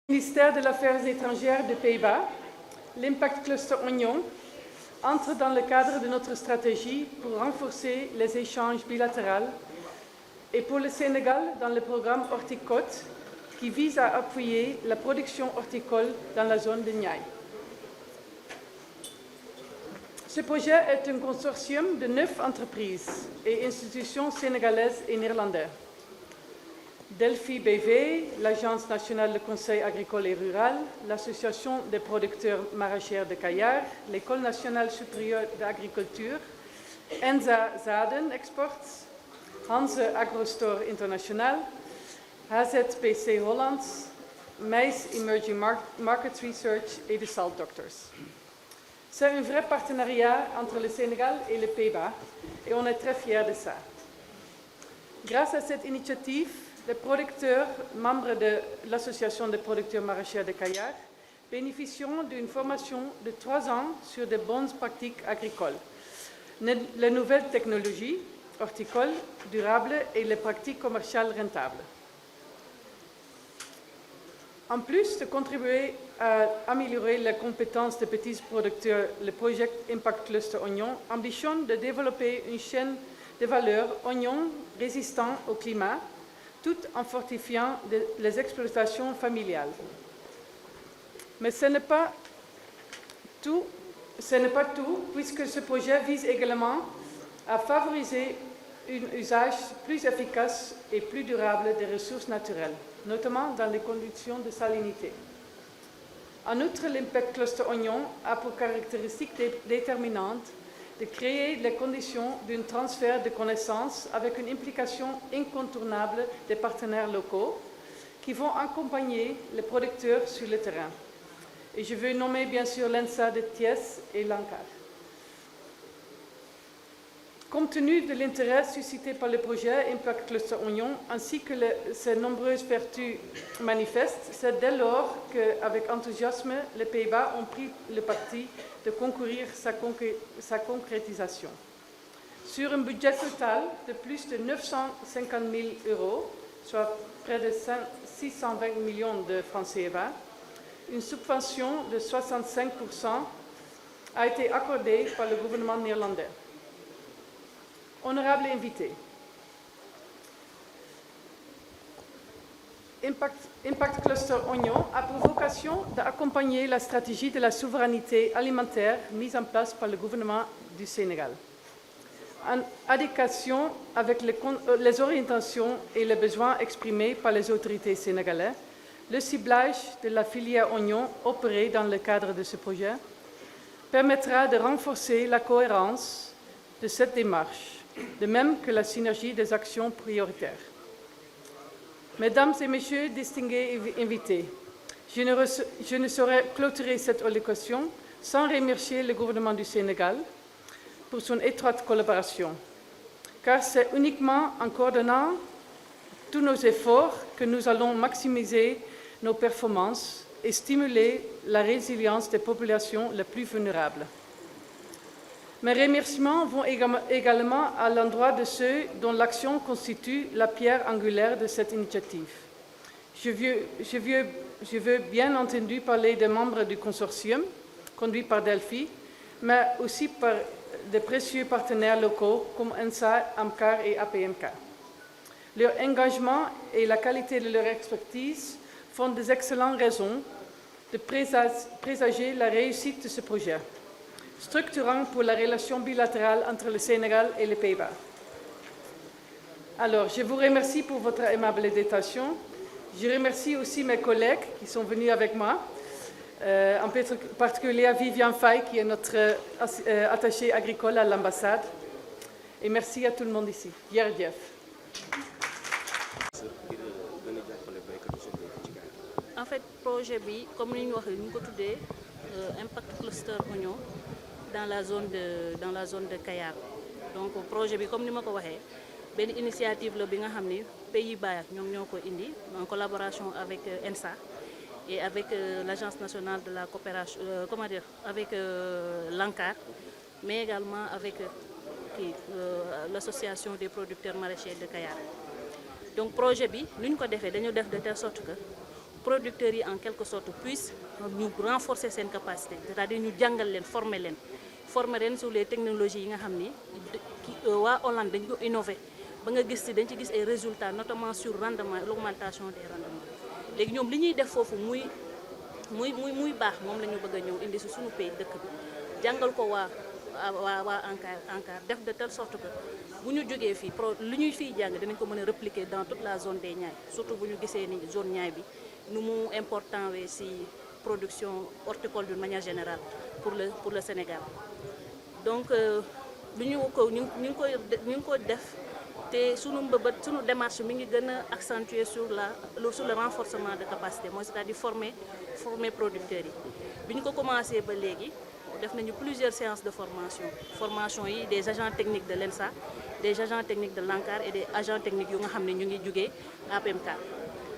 Ministère des Affaires étrangères des Pays-Bas, l'Impact Cluster Oignon entre dans le cadre de notre stratégie pour renforcer les échanges bilatéraux et pour le Sénégal dans le programme Horticote qui vise à appuyer la production horticole dans la zone de Niayes. Ce projet est un consortium de 9 entreprises et institutions sénégalaises et néerlandaises. Delphi BV, l'Agence nationale de conseil agricole et rural, l'Association des producteurs maraîchers de Kayar, l'École nationale supérieure d'agriculture, Enza Zaden Exports, Hanze AgroStore International, HZPC Holland, Mais Emerging Markets Research et The Salt Doctors. C'est un vrai partenariat entre le Sénégal et les Pays-Bas et on est très fiers de ça. Grâce à cette initiative, les producteurs, membres de l'Association des producteurs maraîchers de Kayar, bénéficieront d'une formation de 3 ans sur de bonnes pratiques agricoles, les nouvelles technologies horticoles durables et les pratiques commerciales rentables. En plus de contribuer à améliorer les compétences des petits producteurs, le projet Impact Cluster Oignon ambitionne de développer une chaîne de valeur oignon résistant au climat, tout en fortifiant les exploitations familiales. Mais ce n'est pas tout, puisque ce projet vise également à favoriser un usage plus efficace et plus durable des ressources naturelles, notamment dans les conditions de salinité. En outre, l'Impact Cluster Oignon a pour caractéristique déterminante de créer les conditions d'un transfert de connaissances avec une implication incontournable des partenaires locaux qui vont accompagner les producteurs sur le terrain. Et je veux nommer bien sûr l'ENSA de Thiès et l'ANCAR. Compte tenu de l'intérêt suscité par le projet Impact Cluster Oignon ainsi que ses nombreuses vertus manifestes, c'est dès lors qu'avec enthousiasme, les Pays-Bas ont pris le parti de concourir sa concrétisation. Sur un budget total de plus de 950 000 €, soit près de 620 millions de francs CFA, une subvention de 65% a été accordée par le gouvernement néerlandais. Honorables invités, Impact Cluster Oignon a pour vocation d'accompagner la stratégie de la souveraineté alimentaire mise en place par le gouvernement du Sénégal. En adéquation avec les orientations et les besoins exprimés par les autorités sénégalaises, le ciblage de la filière oignon opérée dans le cadre de ce projet permettra de renforcer la cohérence de cette démarche, de même que la synergie des actions prioritaires. Mesdames et Messieurs, distingués invités, je ne saurais clôturer cette allocution sans remercier le gouvernement du Sénégal pour son étroite collaboration, car c'est uniquement en coordonnant tous nos efforts que nous allons maximiser nos performances et stimuler la résilience des populations les plus vulnérables. Mes remerciements vont également à l'endroit de ceux dont l'action constitue la pierre angulaire de cette initiative. Je veux bien entendu parler des membres du consortium, conduit par Delphi, mais aussi par de précieux partenaires locaux comme ENSA, AMCAR et APMK. Leur engagement et la qualité de leur expertise font des excellentes raisons de présager la réussite de ce projet, structurant pour la relation bilatérale entre le Sénégal et les Pays-Bas. Alors, je vous remercie pour votre aimable invitation. Je remercie aussi mes collègues qui sont venus avec moi, en particulier Viviane Faye, qui est notre attachée agricole à l'ambassade. Et merci à tout le monde ici. Jërëjëf. En fait, projet bi, comme nous l'avons dit, Impact Cluster Oignon dans la zone de Kayar. Donc projet bi comme ni ma ko waxé ben initiative la bi nga xamni Pays-Bas ñom ñoko indi en collaboration avec ENSA et avec l'Agence nationale de la coopération avec l'ANCAR mais également avec l'association des producteurs maraîchers de Kayar. Donc projet bi luñ ko défé dañu def de telle sorte que producteurs yi en quelque sorte puissent ñu renforcer seen capacité c'est-à-dire ñu jàngal leen former leen sur les technologies yi nga xam ni waa Hollande dañ ko innover ba nga gis ci dañ ci gis ay résultats notamment sur rendement l'augmentation des rendements léegi ñoom li ñuy def foofu muy baax moom la ñu bëgg a ñëw indi ci suñu pays dëkk bi jàngal ko waa ANCAR def de telle sorte que bu ñu jógee fii li ñuy fiy jàng dinañ ko mën a répliquer dans toute la zone des Niayes surtout bu ñu gisee ni zone Niayes bi nu mu important wee ci production horticole d'une manière générale pour le Sénégal donc lu ñu ngi ko def te sunu mbëbët sunu démarche mi ngi gën a accentuer sur le renforcement de capacité mooy c'est-à-dire former producteurs yi bi ñu ko commencé ba léegi def nañu plusieurs séances de formation yi des agents techniques de l'ENSA des agents techniques de l'ANCAR et des agents techniques yu nga xam ne ñu ngi jugee APMK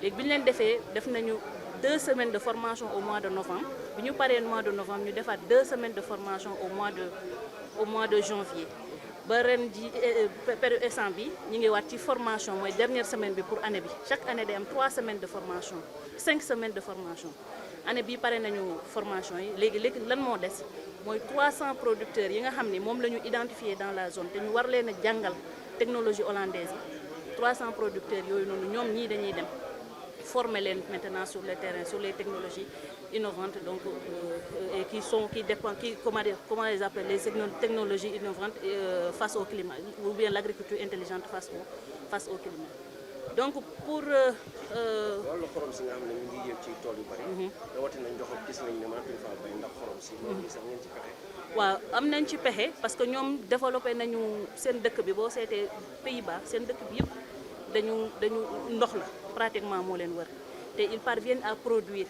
léegi bi ñu leen def nañu 2 semaines de formation au mois de novembre bi ñu paree mois de novembre ñu defaat 2 semaines de formation au mois de janvier ba ren ji période instant bi ñu ngi waat ci formation mooy dernière semaine bi pour année bi chaque année day am 3 semaines de formation 5 semaines de formation année bi pare nañu formation yi léegi lan moo des mooy 300 producteurs yi nga xam ni moom la ñu identifié dans la zone te ñu war leen a jàngal technologie hollandaise yi 300 producteurs yooyu noonu ñoom ñii dañuy dem former leen maintenant sur le terrain sur les technologies innovantes donc comment les appeler les technologies innovantes face au climat ou bien l'agriculture intelligente face au climat donc pour wàllu xorom si nga xam ne ñu ngi yéeg ci tool yu bari rawatina njoxam gis nañ ne mënatuñ faa bay ndax xorom si loolu sax ngeen ci pexe waaw am nañ ci pexe parce que ñoom développé nañu seen dëkk bi boo seetee Pays-Bas seen dëkk bi yëpp dañu ndox la pratiquement moo leen wër te ils parviennent à produire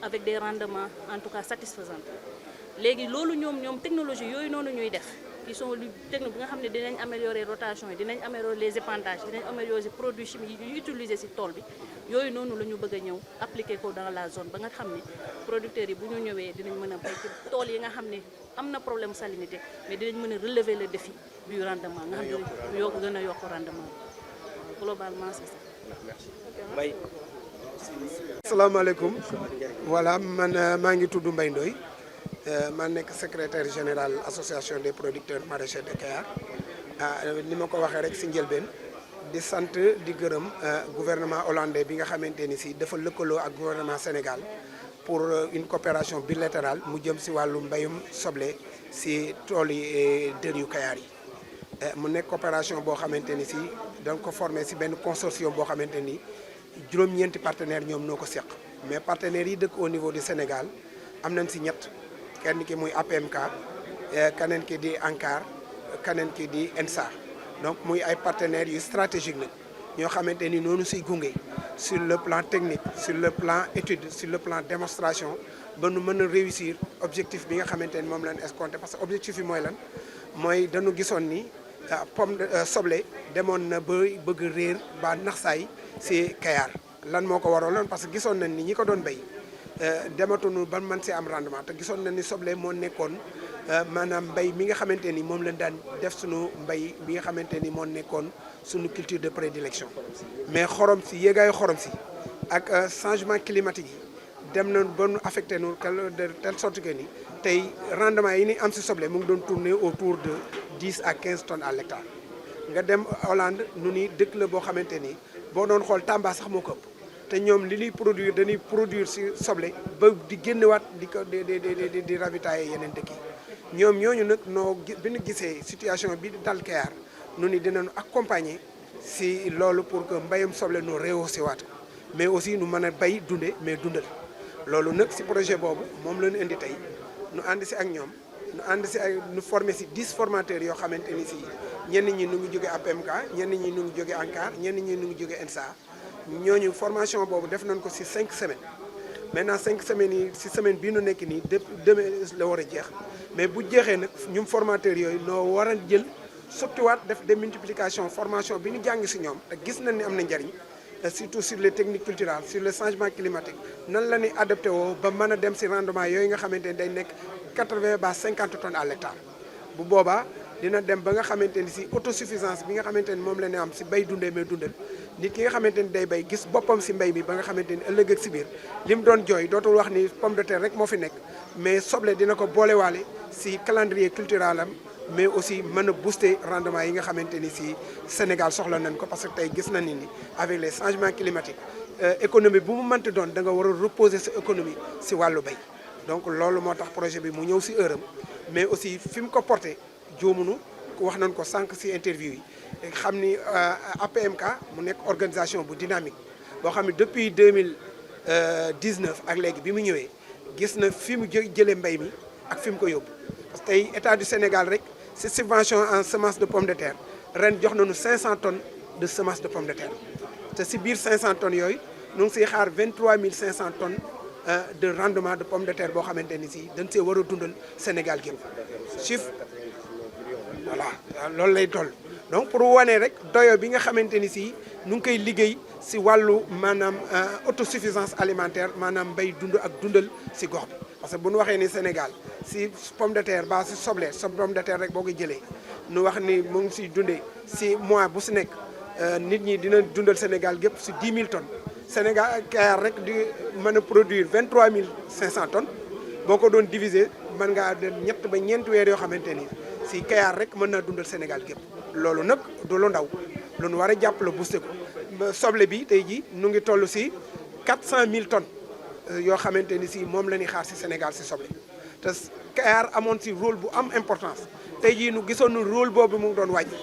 avec des rendements en tout cas satisfaisants léegi loolu ñoom technologie yooyu noonu ñuy def qui sont lu technique bi nga xam ne dinañ améliorer rotation yi dinañ améliorer les épandages dinañ améliorer produits chimiques yi ñu utiliser ci tool bi yooyu noonu la ñu bëgg a ñëw appliquer ko dans la zone ba nga xam ne producteurs yi bu ñu ñëwee dinañ mën a bay ci tool yi nga xam ne am na problème salinité mais dinañ mën a relever le défi du rendement nga xam ne gën a yokk rendement globalement c'est ça. Merci. Mbaye. Asalaamaaleykum voilà man maa ngi tudd Mbaye Ndoye man nekk secrétaire général association des producteurs maraîchers de Kayar ni ma ko waxee rek ci njëlbeen di sant di gërëm gouvernement hollandais bi nga xamante ni si dafa lëkkaloo ak gouvernement Sénégal pour une coopération bilatérale mu jëm ci wàllu mbayum soble ci tool yi dër yu Kayar yi mu nekk coopération boo xamante ni si dañ ko formé ci benn consortium boo xamante ni juróom-ñeenti partenaires ñoom noo ko seq mais partenaires yi dëkk au niveau du Sénégal am nañ ci ñett kenn ki muy APMK keneen ki di ANCAR keneen ki di ENSA donc muy ay partenaires yu stratégique nag ñoo xamante ni noonu siy gunge sur le plan technique sur le plan étude sur le plan démonstration ba nu mën a réussir objectif bi nga xamante ni moom lañ escompté parce que objectif yi mooy lan mooy dañu gisoon ni soble demoon na ba bëgg réer ba naxsaay ci Kayar lan moo ko waraloon parce que gisoon nañ ni ñi ko doon béy dematuñu ba man ci am rendement te gisoon nañ ni soble moo nekkoon maanaam mbay mi nga xamante ni moom lañ daan def suñu mbay bi nga xamante ni moo nekkoon suñu culture de prédilection mais xorom si yéegaayu xorom si ak changement climatique yi dem na ba nu affecté nu de telle sorte que ni tey rendement yi ni am ci soble mu ngi doon tourner autour de 10 à 15 tonnes à l'hectare nga dem Hollande nu ni dëkk la boo xamante ni boo doon xool Tamba sax moo ko ëpp te ñoom li ñuy produire dañuy produire ci soble ba di génnewaat di ko di ravitailler yeneen dëkk yi ñoom ñooñu nag bi ñu gisee situation bi dal Kayar nu ni dinañu accompagner ci loolu pour que mbayam soble nu rehausser waat mais aussi nu mën a bay dunde mais dundal loolu nag ci projet boobu moom la ñu indi tey nu ànd ci ak ñoom nu ànd ci ay nu former ci 10 formateurs yoo xamante ni ci ñenn ñi nu ngi jóge APMK ñenn ñi nu ngi jóge ANCAR ñenn ñi nu ngi jóge ENSA ñooñu formation boobu def nañ ko ci 5 semaines maintenant 5 semaines yi ci semaine bii nu nekk nii demain la war a jeex mais bu jeexee nag ñum formateurs yooyu noo war a jël sottiwaat def démultiplication formation bi ñu jàng ci ñoom te gis nañ ni am na njariñ surtout sur les techniques culturelles sur le changement climatique nan la ñuy adapté woo ba mën a dem ci rendement yooyu nga xamante ni day nekk 80 ba 50 tonnes à l'hectare bu boobaa dina dem ba nga xamante ni ci autosuffisance bi nga xamante ni moom la ñu am ci bay dundee mais dundal nit ki nga xamante ni day bay gis boppam si mbay mi ba nga xamante ni ëllëg ak si biir li mu doon jooy dootul wax ni pomme de terre rek moo fi nekk mais soble dina ko boolewaale si calendrier culturel am mais aussi mën a booster rendement yi nga xamante ni si Sénégal soxla nañ ko parce que tey gis nañ ni avec les changements climatiques économie bu mu mënti doon da nga war a reposer sa économie si wàllu bay donc loolu moo tax projet bi mu ñëw si heure am mais aussi fi mu ko porté juumunu wax nañ ko sànq si interview yi xam ni APMK mu nekk organisation bu dynamique boo xam ne depuis 2019 ak léegi bi mu ñëwee gis na fi mu jëlee mbay mi ak fi mu ko yóbbu parce que tey état du Sénégal rek si subvention en semence de pomme de terre ren jox nañu 500 tonnes de semence de pomme de terre te si biir 500 tonnes yooyu ñu ngi siy xaar 23 500 tonnes de rendement de pomme de terre boo xamante ni si dañ see war a dundal Sénégal gépp chiffre voilà loolu lay toll donc pour wane rek doyo bi nga xamante ni si nu ngi koy liggéey si wàllu maanaam autosuffisance alimentaire maanaam mbay dund ak dundal si gox bi parce que bu ñu waxee ni Sénégal si pomme de terre ba si soble pomme de terre rek boo ko jëlee nu wax ni mu ngi siy dundee si mois bu si nekk nit ñi dina dundal Sénégal gépp si 10 000 tonnes Sénégal Kayar rek di mën a produire 23 500 tonnes boo ko doon diviser mën ngaa dem ñett ba ñeenti weer yoo xamante ni si Kayar rek mën naa dundal Sénégal gépp loolu nag du lu ndaw lu nu war a jàpp la booster ko soble bi tey jii nu ngi toll si 400 000 tonnes yoo xamante ni si moom la ñuy xaar si Sénégal si soble te Kayar amoon si rôle bu am importance tey jii nu gisoon nu rôle boobu mu ngi doon wàññi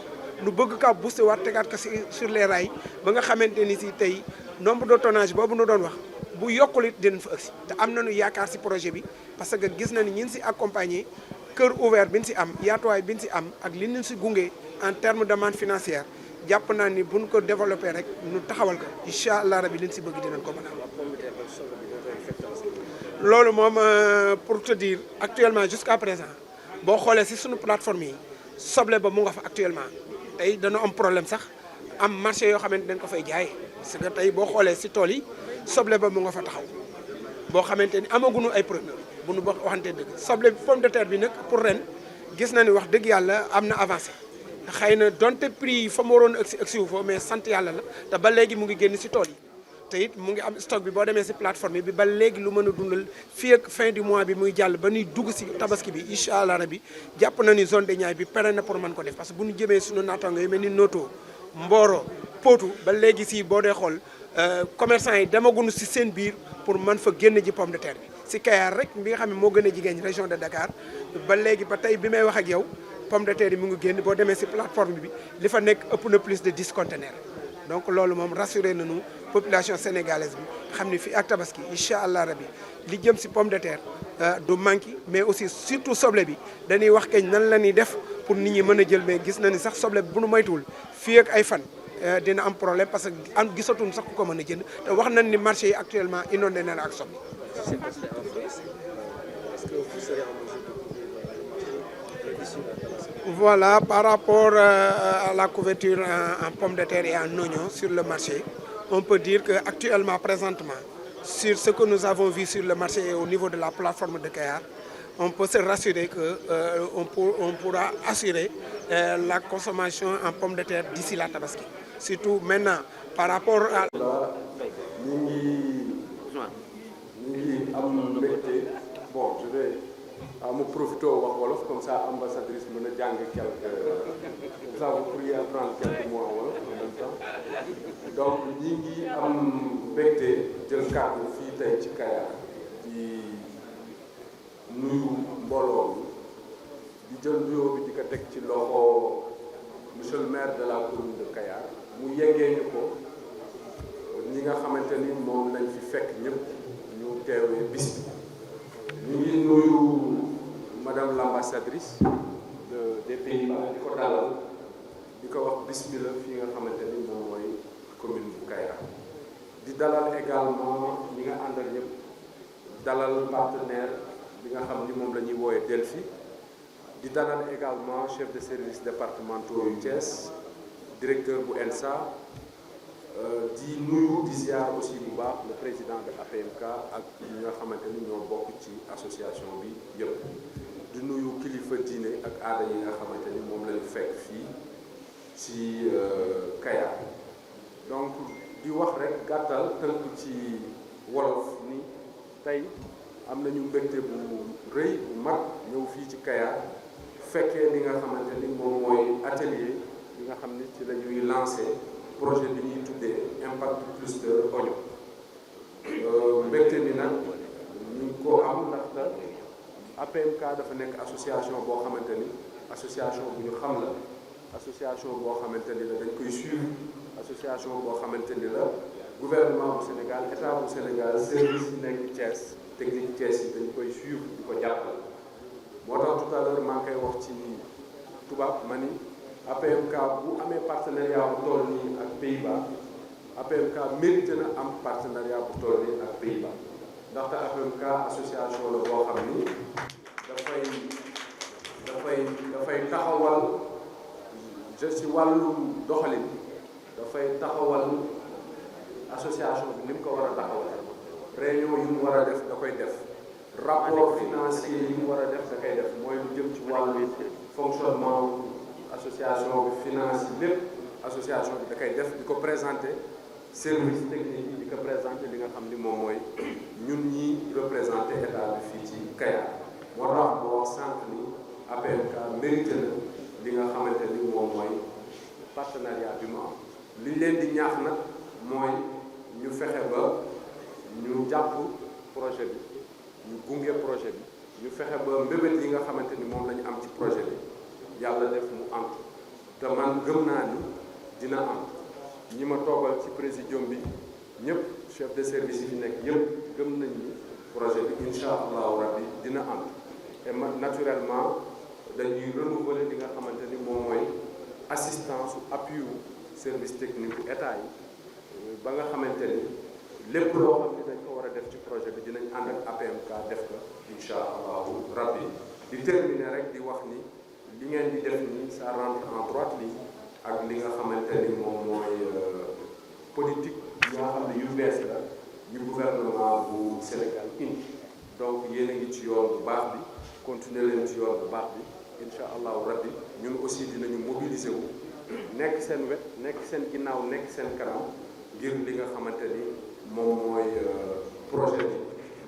nu bëgg kaa booster waat tegaat ko si sur les rails ba nga xamante ni si tey nombre de tonnage boobu nu doon wax bu yokkul it dinañ fa ëgsi te am nañu yaakaar si projet bi parce que gis na ni ñin si accompagner cœur ouvert bi ñu si am yaatuwaay bi ñu si am ak li ñu si gunge en terme de demande financière jàpp naa ni buñ ko développé rek nu taxawal ko incha allah rabi li ñu si bëgg dinañ ko mën a am. loolu moom pour te dire actuellement jusqu'à présent boo xoolee si suñu plateforme yi soble ba mu nga fa actuellement tey dañoo am problème sax am marché yoo xamante dañ ko fay jaay parce que tey boo xoolee si tool yi soble ba mu nga fa taxaw boo xamante ni amaguñu ay produits bu nu waxante dëgg soble pomme de terre bi nag pour ren gis na ni wax dëgg yàlla am na avancé xëy na donte prix yi fa mu waroon agsi wu fa mais sant yàlla la te ba léegi mu ngi génn si tool yi te it mu ngi am stock bi boo demee si plateforme bi ba léegi lu mën a dundal fii ak fin du mois bi muy jàll ba nuy dugg si tabaski bi incha allah rabi jàpp na ni zone de Niayes bi pare na pour mën ko def parce que bu ñu jëmee suñu naataango yi mel ni Noto Mboro Potou ba léegi si boo dee xool commerçant yi demaguñu si seen biir pour mën fa génn ji pomme de terre bi si Kayar rek bi nga xam ne moo gën a jigéen région de Dakar ba léegi ba tey bi may wax ak yow pomme de terre yi mu ngi génn boo demee si plateforme bi li fa nekk ëpp na plus de 10 conteneurs donc loolu moom rassuré nañu population sénégalaise bi xam ni fii ak tabaski incha allah rabi li jëm si pomme de terre du manqué mais aussi surtout soble bi dañuy wax keñ nan la ñuy def pour nit ñi mën a jël mais gis na ni sax soble bi bu nu moytuwul fii ak ay fan dina am problème parce que am gisatuñ sax ku ko mën a jënd te wax nañ ni marché yi actuellement inondé na la ak soble. Voilà, par rapport à la couverture en pommes de terre et en oignons sur le marché, on peut dire qu'actuellement, présentement, sur ce que nous avons vu sur le marché et au niveau de la plateforme de Kayar, on peut se rassurer qu'on pourra assurer la consommation en pommes de terre d'ici la Tabaski. Surtout maintenant, par rapport à... Bon, je vais me profiter au Wolof, comme ça, ambassadrice me jàng quelques... Ça, vous pourriez apprendre quelques mots en Wolof en même temps. Donc, ñi ngi am mbégte jël kàddu fii tey ci Kayar di nuyu mbooloo mi di jël nuyoo bi di ko teg ci loxo monsieur le maire de la commune de Kayar mu yeggee ñu ko ñi nga xamante ni moom lañ fi fekk ñëpp ñu teewee bis bi ñu ngi nuyu madame l'ambassadrice des Pays-Bas di ko dalal di ko wax bismillah fii nga xamante ni moom mooy commune bu Kayar di dalal également ñi nga àndal ñëpp dalal partenaire bi nga xam ni moom la ñuy wooye Delphi di dalal également chef de service départementaux yu Thiès directeur bu ENSA di nuyu di ziar aussi bu baax le président de APMK ak ñi nga xamante ni ñoo bokk ci association bi yëpp di nuyu kilifa diine ak aada yi nga xamante ni moom lañu fekk fii ci Kayar donc di wax rek gàttal tënk ci wolof ni tey am nañu mbégte bu rëy bu mag ñëw fii ci Kayar fekkee li nga xamante ni moom mooy atelier bi nga xam ni ci la ñuy lancé projet bi ñuy tuddee impact cluster oignon. Mbégte mi nag ñu ko am ndax APMK dafa nekk association boo xamante ni association bu ñu xam la, association boo xamante ni la dañ koy suivre, association boo xamante ni la gouvernement bu Sénégal, état bu Sénégal, service yi nekk Thiès, technique Thiès yi dañ koy suivre di ko jàppale. moo tax tout à l'heure maa ngi koy wax ci tubaab ma ni APMK bu amee partenariat bu toll nii ak Pays-Bas, APMK mérité na am partenariat bu toll nii ak Pays-Bas ndaxte APMK association la boo xam ni dafay taxawal ci wàllum doxalin dafay taxawal association bi ni mu ko war a taxawal réunion yu mu war a def da koy def rapport financier yi mu war a def da koy def mooy lu jëm ci wàllu fonctionnement association bi finance yi lépp association bi da koy def di ko présenter service technique yi di ko présenter li nga xam ni moom mooy ñun ñi représenter état bi fii ci Kayar moo tax boo wax sànq ni APMK mérité na li nga xamante ni moom mooy partenariat bi mu am li leen di ñaax nag mooy ñu fexe ba ñu jàpp projet bi ñu gunge projet bi ñu fexe ba mbébét yi nga xamante ni moom la ñu am ci projet bi yàlla def mu am te man gëm naa ni dina am ñi ma toogal ci présidium bi ñëpp chef de service yi fi nekk ñëpp gëm nañ ni projet bi incha allahu rabbi dina am et naturellement dañuy renouveler li nga xamante ni moom mooy assistance appui service technique bu état yi ba nga xamante ni lépp loo xam ni dañ ko war a def ci projet bi dinañ ànd ak APMK def ko incha allahu rabbi di terminer rek di wax ni li ngeen di def nii ça rentre en droite ligne ak li nga xamante ni moom mooy politique yi nga xam ne yu bees la yu gouvernement bu Sénégal indi donc yéen a ngi ci yoon bu baax bi continuer leen ci yoon bu baax bi incha allahu rabbi ñun aussi dinañu mobiliser wu nekk seen wet nekk seen ginnaaw nekk seen kanam ngir li nga xamante ni moom mooy projet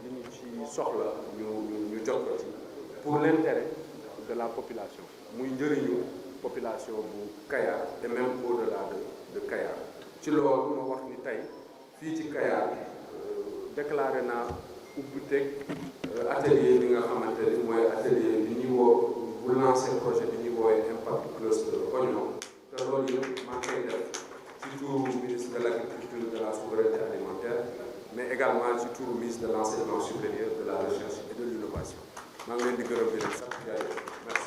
bi li ñu ci soxla ñu jot ko ci pour l'intérêt de la population muy njëriñu population bu Kayar et même au-delà de Kayar ci loolu ma wax ni tey fii ci Kayar déclaré naa ubbiteg atelier bi nga xamante ni mooy atelier bi ñuy woo bu lancé projet bi ñuy woowee impact cluster oignon te loolu yëpp maa ngi koy def ci turu ministre de l'agriculture de la souveraineté alimentaire mais également ci turu ministre de l'enseignement supérieur de la recherche et de l'innovation maa ngi leen di gërëm di leen sant merci.